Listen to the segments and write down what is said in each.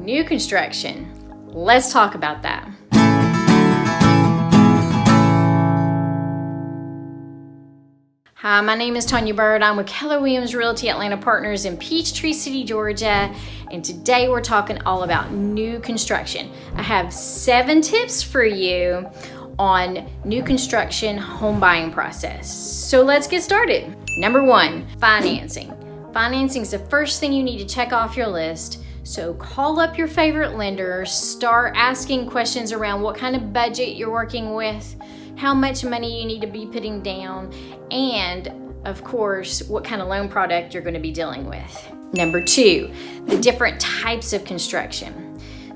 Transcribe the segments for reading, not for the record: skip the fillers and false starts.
new construction. Let's talk about that. Hi, my name is Tonya Byrd. I'm with Keller Realty Atlanta Partners in Peachtree City, Georgia, and today we're talking all about new construction. I have 7 tips for you on new construction home buying process. So let's get started. Number 1, financing. Financing is the first thing you need to check off your list. So call up your favorite lender, start asking questions around what kind of budget you're working with, how much money you need to be putting down, and of course, what kind of loan product you're going to be dealing with. Number 2, the different types of construction.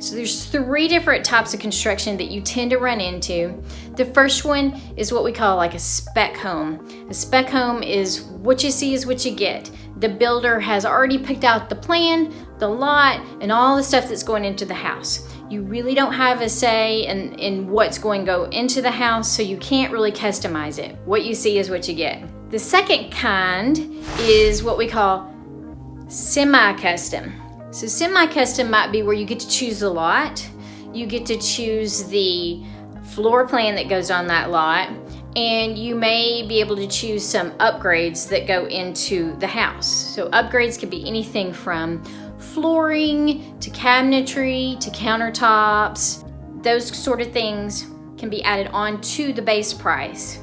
So there's 3 different types of construction that you tend to run into. The first one is what we call like a spec home. A spec home is what you see is what you get. The builder has already picked out the plan, the lot, and all the stuff that's going into the house. You really don't have a say in what's going to go into the house, so you can't really customize it. What you see is what you get. The second kind is what we call semi-custom. So semi-custom might be where you get to choose the lot, you get to choose the floor plan that goes on that lot, and you may be able to choose some upgrades that go into the house. So upgrades could be anything from flooring to cabinetry to countertops. Those sort of things can be added on to the base price.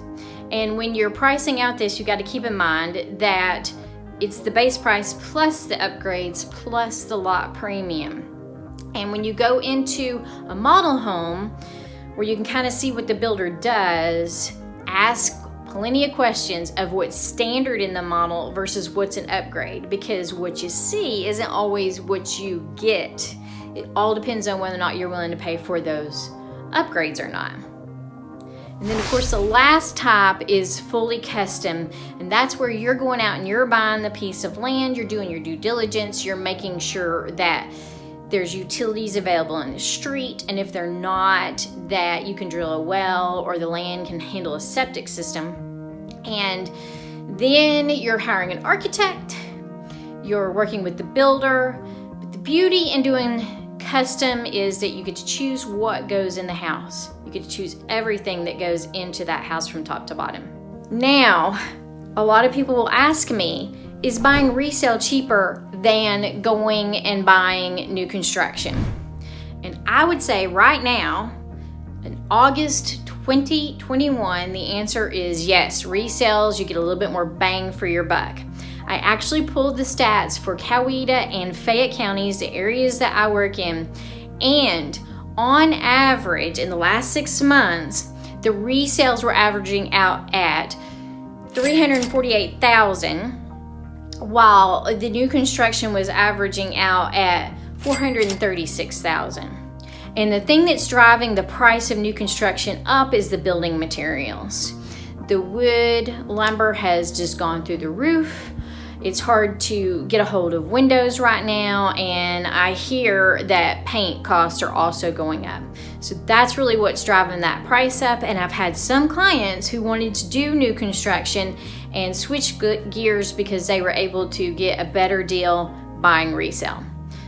And when you're pricing out this, you got to keep in mind that it's the base price plus the upgrades plus the lot premium. And when you go into a model home where you can kind of see what the builder does, ask plenty of questions of what's standard in the model versus what's an upgrade, because what you see isn't always what you get. It all depends on whether or not you're willing to pay for those upgrades or not. And then of course the last type is fully custom, and that's where you're going out and you're buying the piece of land, you're doing your due diligence, you're making sure that there's utilities available in the street, and if they're not, that you can drill a well or the land can handle a septic system. And then you're hiring an architect, you're working with the builder. But the beauty in doing custom is that you get to choose what goes in the house. You get to choose everything that goes into that house from top to bottom. Now, a lot of people will ask me, is buying resale cheaper than going and buying new construction? And I would say right now, in August 2021, the answer is yes. Resales, you get a little bit more bang for your buck. I actually pulled the stats for Coweta and Fayette counties, the areas that I work in, and on average in the last 6 months, the resales were averaging out at $348,000, while the new construction was averaging out at $436,000. And the thing that's driving the price of new construction up is the building materials. The wood, lumber has just gone through the roof. It's hard to get a hold of windows right now, and I hear that paint costs are also going up. So that's really what's driving that price up, and I've had some clients who wanted to do new construction and switch gears because they were able to get a better deal buying resale.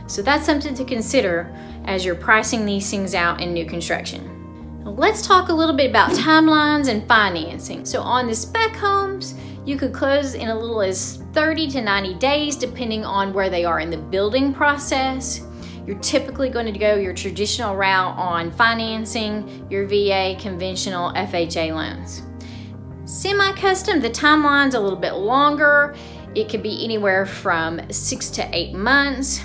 So that's something to consider as you're pricing these things out in new construction. Now let's talk a little bit about timelines and financing. So on the spec homes, you could close in a little as 30 to 90 days depending on where they are in the building process. You're typically going to go your traditional route on financing, your VA, conventional FHA loans. Semi-custom, the timeline's a little bit longer. It could be anywhere from 6 to 8 months.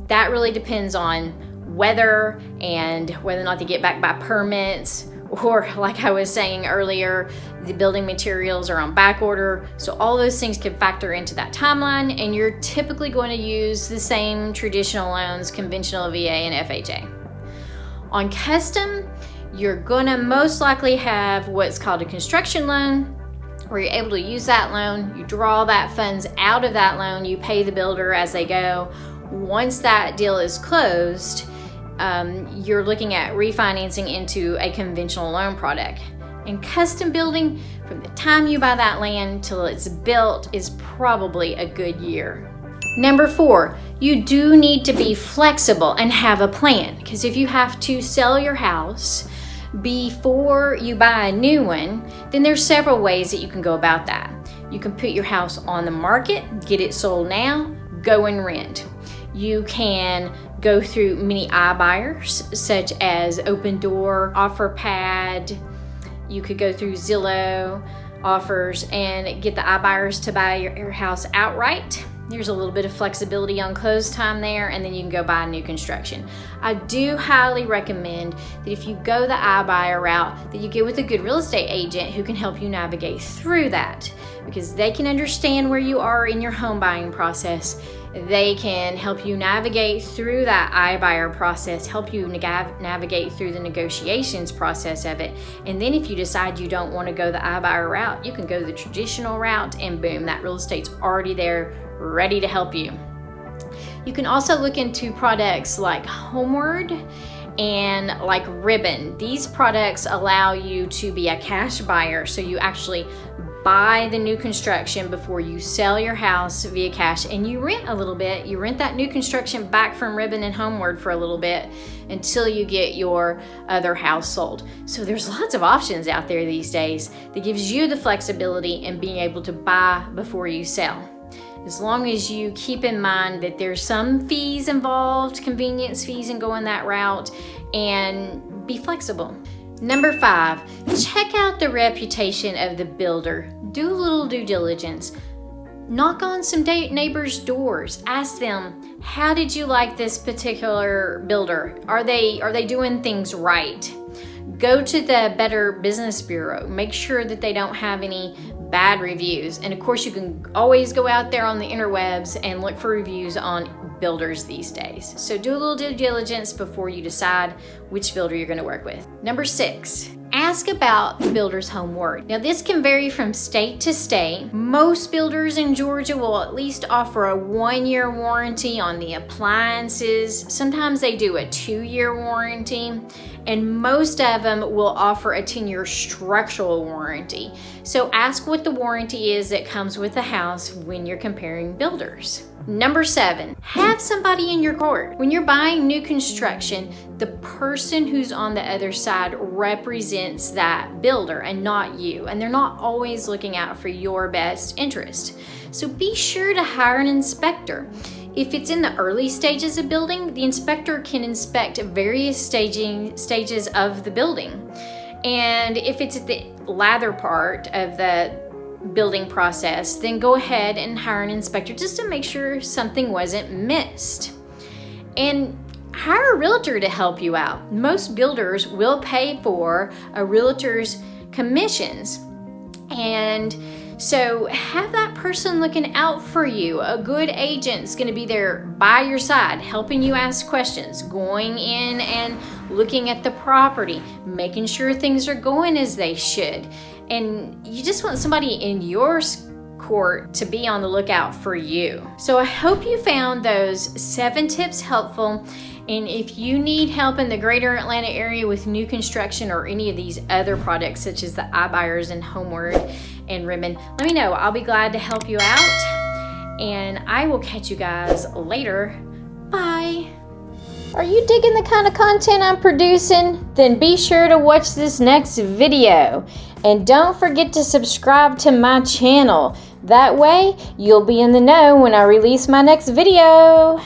That really depends on weather and whether or not they get back by permits, or like I was saying earlier, the building materials are on back order. So all those things can factor into that timeline, and you're typically going to use the same traditional loans, conventional VA and FHA. On custom, you're gonna most likely have what's called a construction loan, where you're able to use that loan, you draw that funds out of that loan, you pay the builder as they go. Once that deal is closed, you're looking at refinancing into a conventional loan product. And custom building, from the time you buy that land till it's built, is probably a good year. Number 4, you do need to be flexible and have a plan, because if you have to sell your house before you buy a new one, then there's several ways that you can go about that. You can put your house on the market, get it sold now, go and rent. You can go through many iBuyers such as Open Door, OfferPad. You could go through Zillow offers and get the iBuyers to buy your house outright. There's a little bit of flexibility on close time there, and then you can go buy new construction. I do highly recommend that if you go the iBuyer route, that you get with a good real estate agent who can help you navigate through that, because they can understand where you are in your home buying process. They can help you navigate through that iBuyer process, help you navigate through the negotiations process of it. And then if you decide you don't want to go the iBuyer route, you can go the traditional route, and boom, that real estate's already there, ready to help you. You can also look into products like Homeward and like Ribbon. These products allow you to be a cash buyer, so you actually buy the new construction before you sell your house via cash, and you rent a little bit. You rent that new construction back from Ribbon and Homeward for a little bit until you get your other house sold. So there's lots of options out there these days that gives you the flexibility in being able to buy before you sell. As long as you keep in mind that there's some fees involved, convenience fees in going that route, and be flexible. Number 5, check out the reputation of the builder. Do a little due diligence. Knock on some neighbors' doors. Ask them, how did you like this particular builder? Are they doing things right? Go to the Better Business Bureau. Make sure that they don't have any bad reviews. And of course, you can always go out there on the interwebs and look for reviews on builders these days. So do a little due diligence before you decide which builder you're going to work with. Number 6, ask about the builder's homework. Now, this can vary from state to state. Most builders in Georgia will at least offer a 1-year warranty on the appliances. Sometimes they do a 2-year warranty, and most of them will offer a 10-year structural warranty. So ask what the warranty is that comes with the house when you're comparing builders. Number 7, have somebody in your court. When you're buying new construction, the person who's on the other side represents that builder and not you, and they're not always looking out for your best interest. So be sure to hire an inspector. If it's in the early stages of building, the inspector can inspect various stages of the building. And if it's at the latter part of the building process, then go ahead and hire an inspector just to make sure something wasn't missed. And hire a realtor to help you out. Most builders will pay for a realtor's commissions, and so have that person looking out for you. A good agent's going to be there by your side, helping you ask questions, going in and looking at the property, making sure things are going as they should. And you just want somebody in your court to be on the lookout for you. So I hope you found those 7 tips helpful. And if you need help in the greater Atlanta area with new construction or any of these other products such as the iBuyers and Homeward and Ribbon, let me know. I'll be glad to help you out. And I will catch you guys later. Bye. Are you digging the kind of content I'm producing? Then be sure to watch this next video. And don't forget to subscribe to my channel. That way, you'll be in the know when I release my next video.